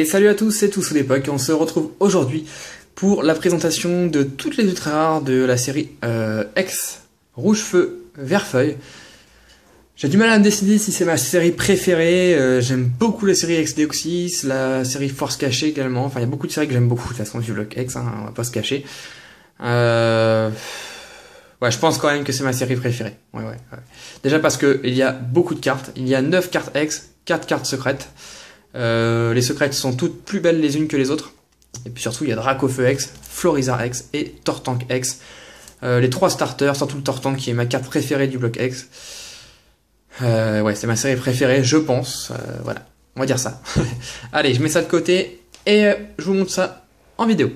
salut à tous, c'est Tous l'époque. On se retrouve aujourd'hui pour la présentation de toutes les ultra rares de la série X Rouge Feu Vert Feuille. J'ai du mal à me décider si c'est ma série préférée. J'aime beaucoup la série X Deoxys, la série Force Cachée également. Enfin, il y a beaucoup de séries que j'aime beaucoup de toute façon du bloc X, hein, on va pas se cacher. Ouais, je pense quand même que c'est ma série préférée. Ouais. Déjà parce que il y a beaucoup de cartes. Il y a 9 cartes X, 4 cartes secrètes. Les secrètes sont toutes plus belles les unes que les autres. Et puis surtout, il y a Dracofeu X, Florizard X et Tortank X. Les 3 starters, surtout le Tortank qui est ma carte préférée du bloc X. Ouais, c'est ma série préférée, je pense. Voilà, on va dire ça. Allez, je mets ça de côté et je vous montre ça en vidéo.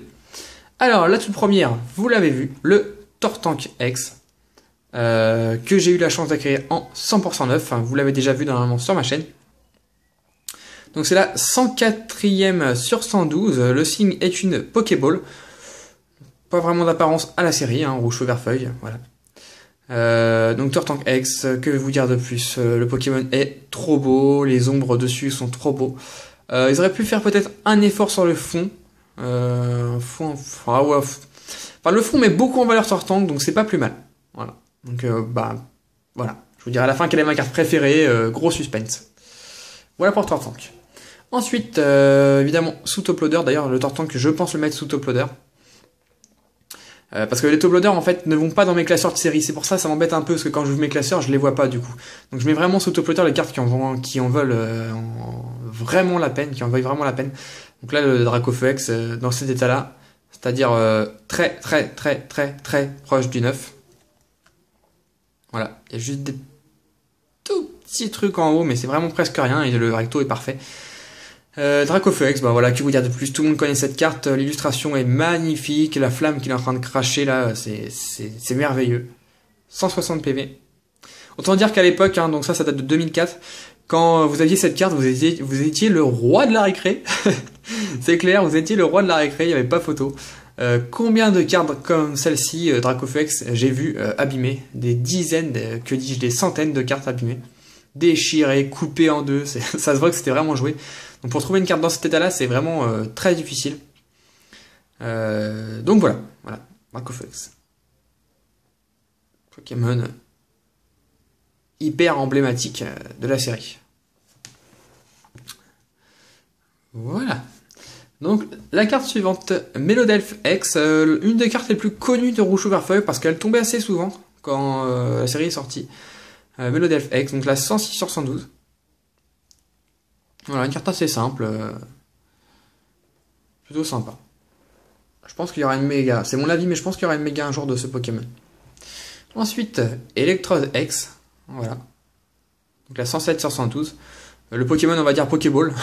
Alors, la toute première, vous l'avez vu, le Tortank X, que j'ai eu la chance d'acquérir en 100% neuf. Enfin, vous l'avez déjà vu normalement sur ma chaîne. Donc c'est la 104e sur 112. Le signe est une Pokéball. Pas vraiment d'apparence à la série, hein, rouge feu vert feuille. Voilà. Donc Tortank X, que vous dire de plus? Le Pokémon est trop beau, les ombres dessus sont trop beaux. Ils auraient pu faire peut-être un effort sur le fond. Le fond met beaucoup en valeur Tortank, donc c'est pas plus mal. Voilà. Donc voilà. Je vous dirai à la fin quelle est ma carte préférée. Gros suspense. Voilà pour Tortank. Ensuite, évidemment, sous top loader. D'ailleurs, le Tortank, je pense le mettre sous top loader. Parce que les top loaders, en fait, ne vont pas dans mes classeurs de série. C'est pour ça, ça m'embête un peu, parce que quand je ouvre mes classeurs, je les vois pas, du coup. Donc je mets vraiment sous top loader les cartes qui en veulent vraiment la peine, qui en veulent vraiment la peine. Donc là, le Dracofeu X, dans cet état-là, c'est-à-dire très proche du 9. Voilà, il y a juste des tout petits trucs en haut, mais c'est vraiment presque rien, et le recto est parfait. Dracofeu X, voilà, que vous dire de plus, tout le monde connaît cette carte, l'illustration est magnifique, la flamme qu'il est en train de cracher là, c'est merveilleux. 160 PV. Autant dire qu'à l'époque, hein, donc ça date de 2004, quand vous aviez cette carte, vous étiez le roi de la récré. C'est clair, vous étiez le roi de la récré, il n'y avait pas photo. Combien de cartes comme celle-ci, Dracofeu X, j'ai vu abîmées, des dizaines, que dis-je, des centaines de cartes abîmées, déchirées, coupées en deux, ça se voit que c'était vraiment joué. Donc pour trouver une carte dans cet état-là, c'est vraiment très difficile. Donc voilà, Dracofeu X. Pokémon hyper emblématique de la série. Voilà. Donc la carte suivante, Melodelph X, une des cartes les plus connues de Rouge Feu Vert Feuille parce qu'elle tombait assez souvent quand la série est sortie. Melodelph X, donc la 106 sur 112. Voilà, une carte assez simple, plutôt sympa. Je pense qu'il y aura une méga, c'est mon avis, mais je pense qu'il y aura une méga un jour de ce Pokémon. Ensuite, Electrode X, voilà. Donc la 107 sur 112. Le Pokémon, on va dire Pokéball.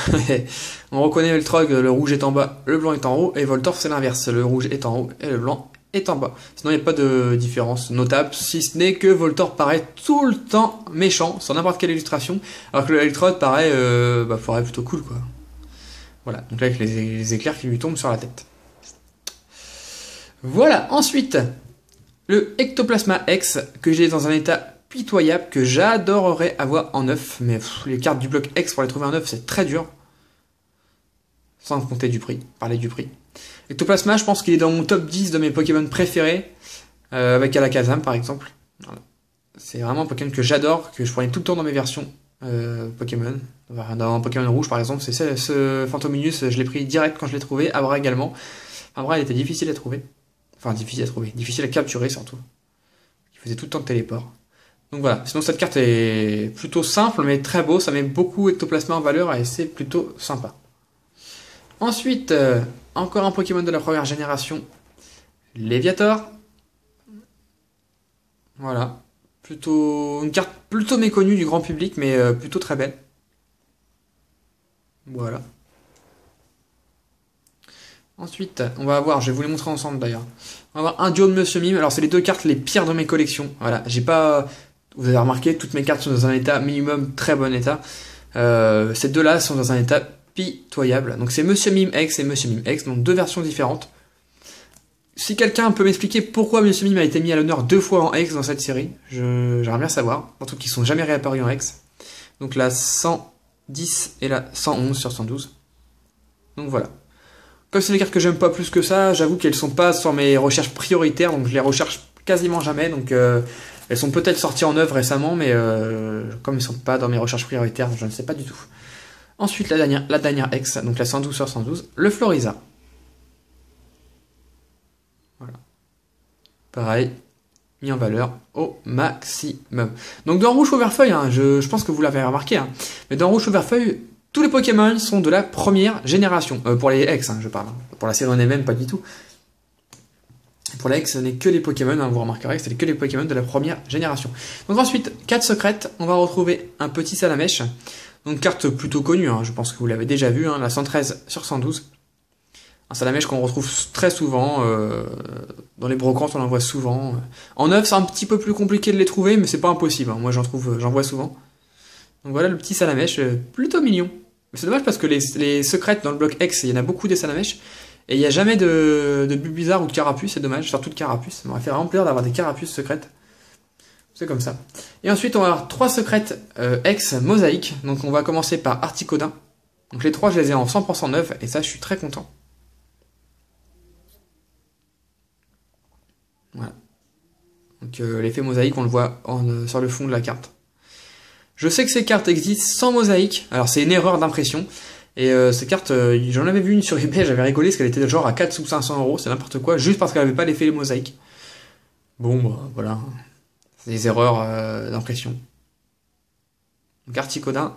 On reconnaît Electrode, le rouge est en bas, le blanc est en haut, et Voltorb c'est l'inverse, le rouge est en haut et le blanc est en bas. Sinon, il n'y a pas de différence notable, si ce n'est que Voltorb paraît tout le temps méchant, sur n'importe quelle illustration, alors que l'Electrode paraît plutôt cool, quoi. Voilà, donc là, avec les éclairs qui lui tombent sur la tête. Voilà, ensuite, le Ectoplasma X, que j'ai dans un état pitoyable, que j'adorerais avoir en neuf, mais les cartes du bloc X, pour les trouver en neuf, c'est très dur. Sans compter du prix, parler du prix. Ectoplasma, je pense qu'il est dans mon top 10 de mes Pokémon préférés, avec Alakazam par exemple. Voilà. C'est vraiment un Pokémon que j'adore, que je prenais tout le temps dans mes versions Pokémon. Dans Pokémon Rouge par exemple, c'est ce Phantominus, je l'ai pris direct quand je l'ai trouvé. Abra également. Abra, il était difficile à trouver. Enfin, difficile à trouver, difficile à capturer surtout. Il faisait tout le temps de téléport. Donc voilà, sinon cette carte est plutôt simple, mais très beau, ça met beaucoup Ectoplasma en valeur et c'est plutôt sympa. Ensuite, encore un Pokémon de la première génération, Léviator. Voilà, une carte plutôt méconnue du grand public, mais plutôt très belle. Voilà. Ensuite, on va avoir, je vais vous les montrer ensemble d'ailleurs, on va avoir un duo de Monsieur Mime. Alors c'est les deux cartes les pires de mes collections. Voilà, j'ai pas, vous avez remarqué, toutes mes cartes sont dans un état minimum très bon état. Ces deux-là sont dans un état pitoyable. Donc c'est Monsieur Mime X et Monsieur Mime X, donc deux versions différentes. Si quelqu'un peut m'expliquer pourquoi Monsieur Mime a été mis à l'honneur 2 fois en X dans cette série, j'aimerais bien savoir. Surtout qu'ils sont jamais réapparus en X. Donc la 110 et la 111 sur 112. Donc voilà. Comme c'est des cartes que j'aime pas plus que ça, j'avoue qu'elles sont pas sur mes recherches prioritaires, donc je les recherche quasiment jamais. Donc elles sont peut-être sorties en œuvre récemment, mais comme elles sont pas dans mes recherches prioritaires, je ne sais pas du tout. Ensuite la dernière X, donc la 112 sur 112, le Floriza. Voilà. Pareil, mis en valeur au maximum. Donc dans Rouge Overfeuille, hein, je pense que vous l'avez remarqué, hein, mais dans Rouge Overfeuille, tous les Pokémon sont de la première génération. Pour les X, hein, je parle. Pour la série en elle-même, pas du tout. Pour la X, ce n'est que les Pokémon, hein, vous remarquerez que c'est que les Pokémon de la première génération. Donc ensuite, carte secrète, on va retrouver un petit Salamèche. Donc carte plutôt connue, hein, je pense que vous l'avez déjà vu, hein, la 113 sur 112. Un Salamèche qu'on retrouve très souvent, dans les brocantes on en voit souvent. En neuf, c'est un petit peu plus compliqué de les trouver, mais c'est pas impossible, hein. Moi j'en vois souvent. Donc voilà le petit Salamèche, plutôt mignon. C'est dommage parce que les secrètes dans le bloc X, il y en a beaucoup des Salamèches. Et il n'y a jamais de Bulbizarre ou de Carapuce, c'est dommage, surtout de Carapuce. Ça m'aurait fait vraiment plaisir d'avoir des Carapuces secrètes. C'est comme ça. Et ensuite, on va avoir 3 secrètes X mosaïques. Donc on va commencer par Articodin. Donc les 3, je les ai en 100% neufs, et ça, je suis très content. Voilà. Donc l'effet mosaïque, on le voit sur le fond de la carte. Je sais que ces cartes existent sans mosaïque, alors c'est une erreur d'impression, et ces cartes, j'en avais vu une sur eBay, j'avais rigolé parce qu'elle était genre à 4 ou 500 €, c'est n'importe quoi, juste parce qu'elle n'avait pas l'effet mosaïque. Bon, bah voilà, c'est des erreurs d'impression. Donc Articodin,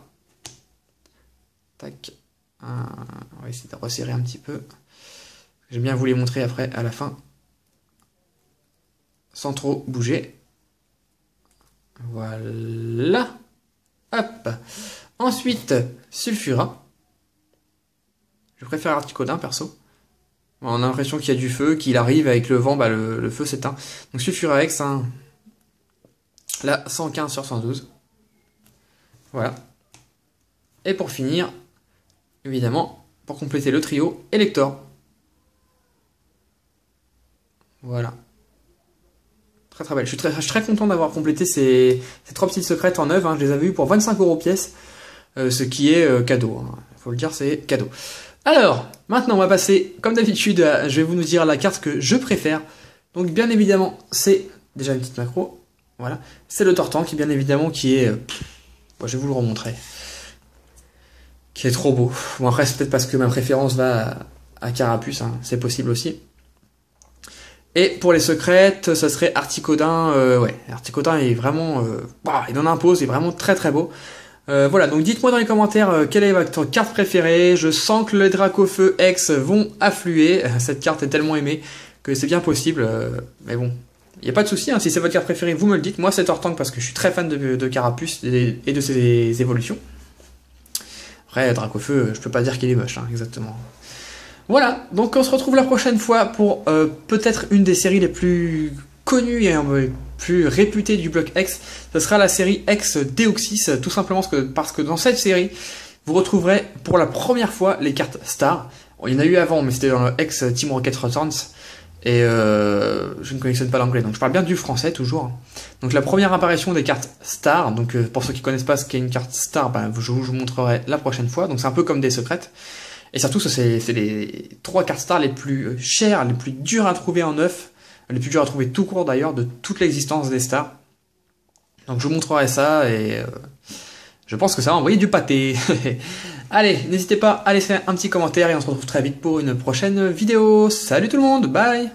tac, on va essayer de resserrer un petit peu, j'aime bien vous les montrer après, à la fin, sans trop bouger. Voilà. Hop. Ensuite, Sulfura. Je préfère Articodin, perso. On a l'impression qu'il y a du feu, qu'il arrive avec le vent, bah le feu s'éteint. Donc Sulfura X, hein. Là, 115 sur 112. Voilà. Et pour finir, évidemment, pour compléter le trio, Elector. Voilà. Très très belle. Je suis très content d'avoir complété ces 3 petites secrètes en neuf, hein. Je les avais eu pour 25 € pièce, ce qui est cadeau, hein. Faut le dire, c'est cadeau. Alors, maintenant on va passer, comme d'habitude, je vais vous nous dire la carte que je préfère. Donc bien évidemment, c'est déjà une petite macro. Voilà. C'est le Tortank, bien évidemment, qui est... bon, je vais vous le remontrer. Qui est trop beau. Bon, après, c'est peut-être parce que ma préférence va à Carapuce, hein. C'est possible aussi. Et pour les secrètes, ça serait Articodin. Ouais, Articodin est vraiment... il en impose, c'est vraiment très très beau. Voilà, donc dites-moi dans les commentaires quelle est votre carte préférée. Je sens que les Dracofeu X vont affluer. Cette carte est tellement aimée que c'est bien possible. Mais bon, il n'y a pas de souci, hein. Si c'est votre carte préférée, vous me le dites. Moi, c'est Tortank parce que je suis très fan de Carapuce et de ses évolutions. Après, Dracofeu, je peux pas dire qu'il est moche, hein, exactement. Voilà, donc on se retrouve la prochaine fois pour peut-être une des séries les plus connues et plus réputées du bloc X. Ce sera la série X Deoxys, tout simplement parce que dans cette série, vous retrouverez pour la première fois les cartes Star. Bon, il y en a eu avant, mais c'était dans le X Team Rocket Returns. Et je ne collectionne pas l'anglais, donc je parle bien du français toujours. Donc la première apparition des cartes Star, donc pour ceux qui connaissent pas ce qu'est une carte Star, bah, je vous montrerai la prochaine fois. Donc c'est un peu comme des secrètes. Et surtout, c'est les 3 cartes stars les plus chères, les plus dures à trouver en neuf, les plus dures à trouver tout court d'ailleurs, de toute l'existence des stars. Donc je vous montrerai ça et je pense que ça va envoyer du pâté. Allez, n'hésitez pas à laisser un petit commentaire et on se retrouve très vite pour une prochaine vidéo. Salut tout le monde, bye!